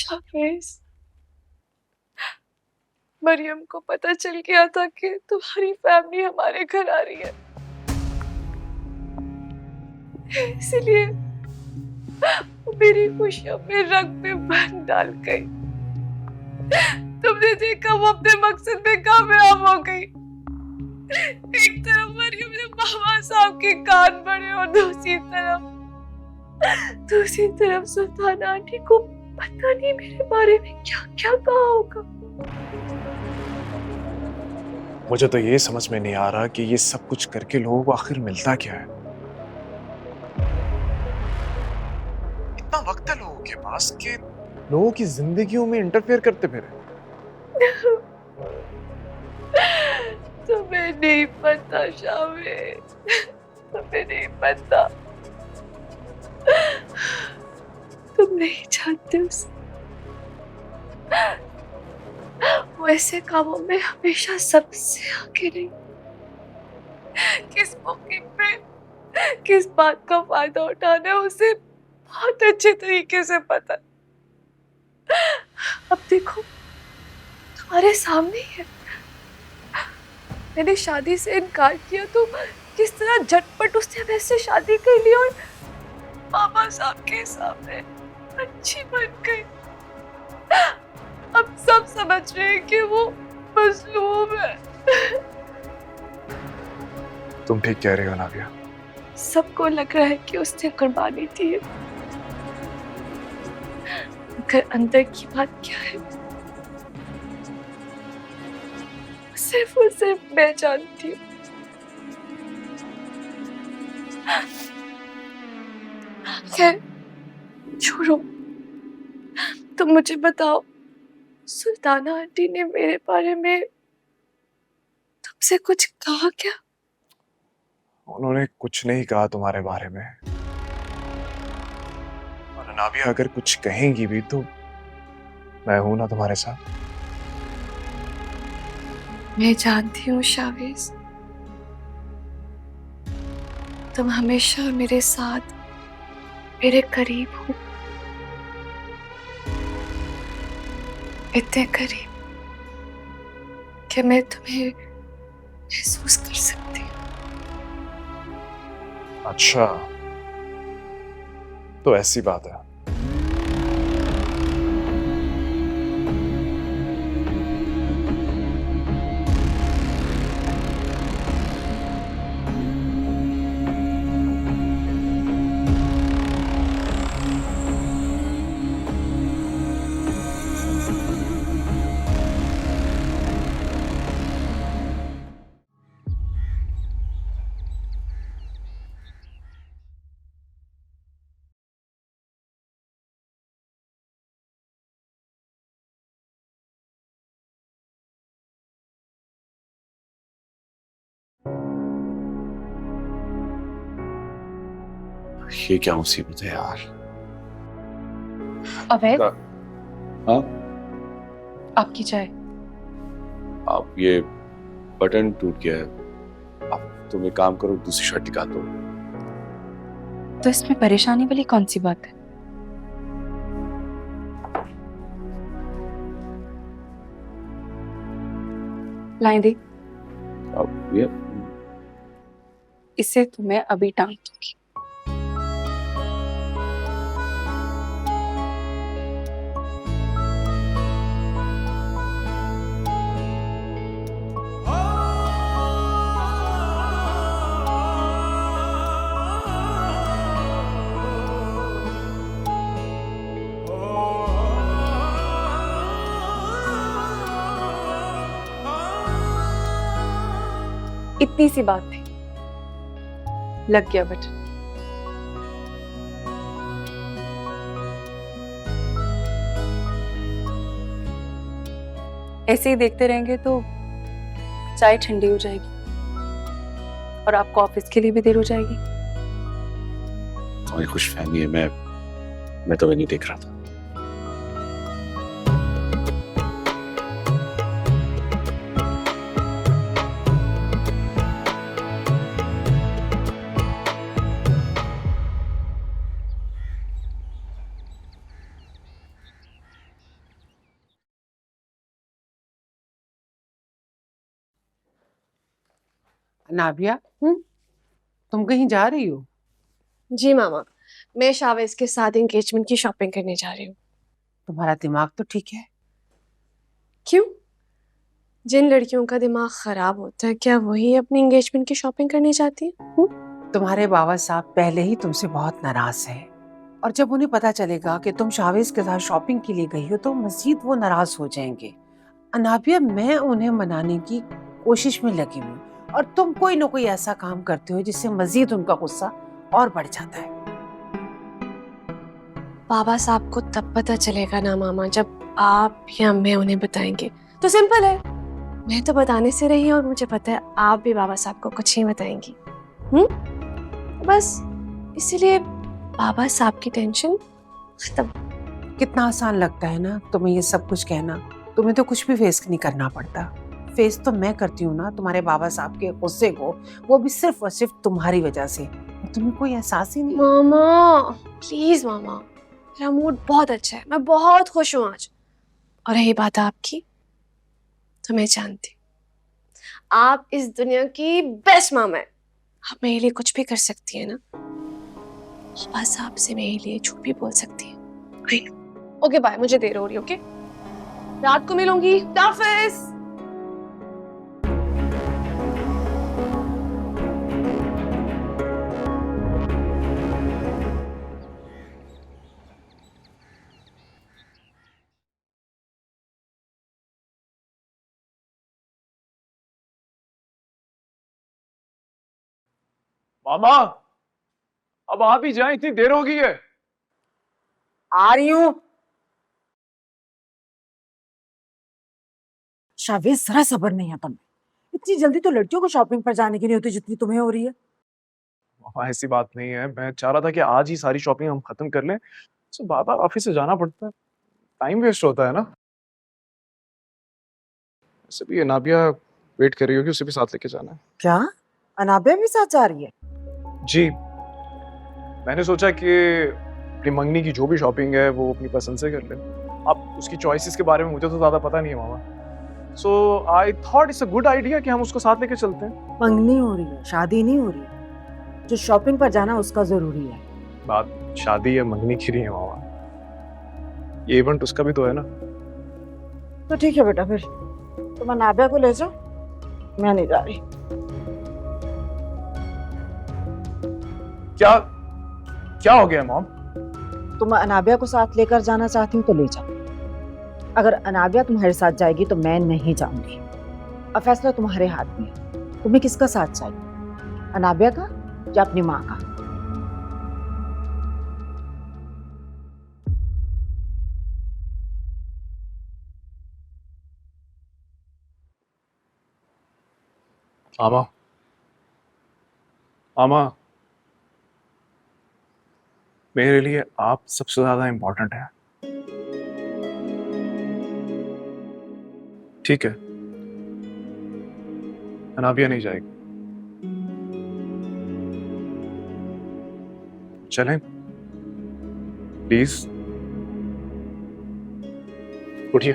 शाफिज, मरियम को पता चल गया था कि तुम्हारी फैमिली हमारे घर आ रही है, इसलिए वो मेरी खुशियों में रंग में बन डाल गई। तुमने देखा वो अपने मकसद में कामयाब हो गई। एक तरफ मरियम ने मामा साहब के कान भरे और दूसरी तरफ सुल्ताना आंटी को पता नहीं मेरे बारे में क्या क्या कहा होगा। मुझे तो ये समझ में नहीं आ रहा कि ये सब कुछ करके लोगों को आखिर मिलता क्या है। इतना वक्त है लोगों के पास कि लोगों की जिंदगियों में इंटरफेयर करते फिरे। तुम्हें नहीं पता शामिद, तुम्हें नहीं पता, तुम नहीं जानते उसे। वो ऐसे कामों में हमेशा सबसे आगे रही। किस मौके पे किस बात का फायदा उठाना है उसे बहुत अच्छे तरीके से पता। अब देखो तुम्हारे सामने ही है। मैंने शादी से इनकार किया तो किस तरह झटपट उसने वैसे शादी कर ली और मामा साहब के सामने अच्छी बन गई। अब सब समझ रहे हैं कि वो मजलूम है। तुम ठीक कह रही हो नाविया। सबको लग रहा है कि उसने कुर्बानी दी है, मगर अंदर की बात क्या है सिर्फ मैं जानती हूँ। खैर छोड़ो, तुम मुझे बताओ, सुल्ताना आंटी ने मेरे बारे में तुमसे कुछ कहा क्या? उन्होंने कुछ नहीं कहा तुम्हारे बारे में, और नाविया अगर कुछ कहेंगी भी तो मैं हूं ना तुम्हारे साथ। मैं जानती हूँ शाविज, तुम हमेशा मेरे साथ, मेरे करीब हो, इतने करीब कि मैं तुम्हें महसूस कर सकती हूँ। अच्छा, तो ऐसी बात है। ये क्या मुसीबत है यार। अवैध, हाँ, आपकी चाय। आप ये बटन टूट गया है, आप तुम एक काम करो, दूसरी शर्ट निकाल दो। तो इसमें परेशानी वाली कौन सी बात है? लाएं दे, अब ये इसे तुम्हें अभी टांग दूंगी। इतनी सी बात थी, लग गया बटन। ऐसे ही देखते रहेंगे तो चाय ठंडी हो जाएगी और आपको ऑफिस के लिए भी देर हो जाएगी। तुम्हारी खुशफहमी है, मैं तुम्हें नहीं देख रहा था। नाबिया, तुम कहीं जा रही हो? जी मामा, मैं शावेज के साथ एंगेजमेंट की शॉपिंग करने जा रही हूँ। तुम्हारा दिमाग तो ठीक है। क्यों? जिन लड़कियों का दिमाग खराब होता है क्या वही अपनी एंगेजमेंट की शॉपिंग करने जाती है? तुम्हारे बाबा साहब पहले ही तुमसे बहुत नाराज हैं, और जब उन्हें पता चलेगा कि तुम शावेज के साथ शॉपिंग के लिए गई हो तो मजीद वो नाराज हो जाएंगे। अनाबिया, मैं उन्हें मनाने की कोशिश में लगी हूँ, और तुम कोई ना कोई ऐसा काम करते हो जिससे मजीद उनका गुस्सा और बढ़ जाता है। बाबा साहब को तब पता चलेगा ना मामा, जब आप या मैं उन्हें बताएंगे। तो सिंपल है, मैं तो बताने से रही और मुझे पता है आप भी बाबा साहब को कुछ नहीं बताएंगी। बस इसीलिए बाबा साहब की टेंशन खत्म। कितना आसान लगता है ना तुम्हें ये सब कुछ कहना। तुम्हें तो कुछ भी फेस नहीं करना पड़ता। फेस तो मैं करती हूँ ना तुम्हारे बाबा साहब के गुस्से को, वो भी सिर्फ और सिर्फ तुम्हारी वजह से। तुम्हें कोई एहसास ही नहीं। मामा प्लीज मामा, मेरा मूड बहुत अच्छा है, मैं बहुत खुश हूँ आज। और रही बात आपकी, तो मैं जानती आप इस दुनिया की बेस्ट मामा है। आप मेरे लिए कुछ भी कर सकती है ना, बाबा साहब से मेरे लिए झूठ भी बोल सकती है। ओके बाय, मुझे देर हो रही है। ओके, रात को मिलूंगी। हाफिज। मामा, अब आप ही जाएं, इतनी देर हो गई है। आ रही हूँ। शावेज, जरा सब्र नहीं है तुम्हें। इतनी जल्दी तो लड़कियों को शॉपिंग पर जाने की नहीं होती जितनी तुम्हें हो रही है। मामा ऐसी बात नहीं है, मैं चाह रहा था कि आज ही सारी शॉपिंग हम खत्म कर लें। तो बार बार ऑफिस से जाना पड़ता है, टाइम वेस्ट होता है ना। वैसे भी नाबिया वेट कर रही होगी, उसे भी साथ लेके जाना है। क्या अनाबिया भी साथ जा रही है? जी, मैंने सोचा कि अपनी मंगनी की जो भी शॉपिंग है वो अपनी पसंद से कर ले। अब उसकी चॉइसेस के बारे में मुझे तो ज्यादा पता नहीं है मामा, so I thought it's a good idea कि हम उसको साथ लेके चलते हैं। मंगनी हो रही है, शादी नहीं हो रही है। जो शॉपिंग पर जाना उसका जरूरी है। बात शादी या मंगनी की नहीं है मामा, ये इवेंट उसका भी तो है ना। तो ठीक है बेटा, फिर तुम अनाबिया को ले जाओ, मैं नहीं जा रही। क्या क्या हो गया मॉम? तुम अनाबिया को साथ लेकर जाना चाहती हो तो ले जाओ। अगर अनाबिया तुम्हारे साथ जाएगी तो मैं नहीं जाऊंगी। अब फैसला तुम्हारे हाथ में है। तुम्हें किसका साथ चाहिए, अनाबिया का या अपनी माँ का? मामा, मामा, मेरे लिए आप सबसे ज्यादा इंपॉर्टेंट है। ठीक है, अनाबिया नहीं जाएगी। चलें प्लीज, उठिए।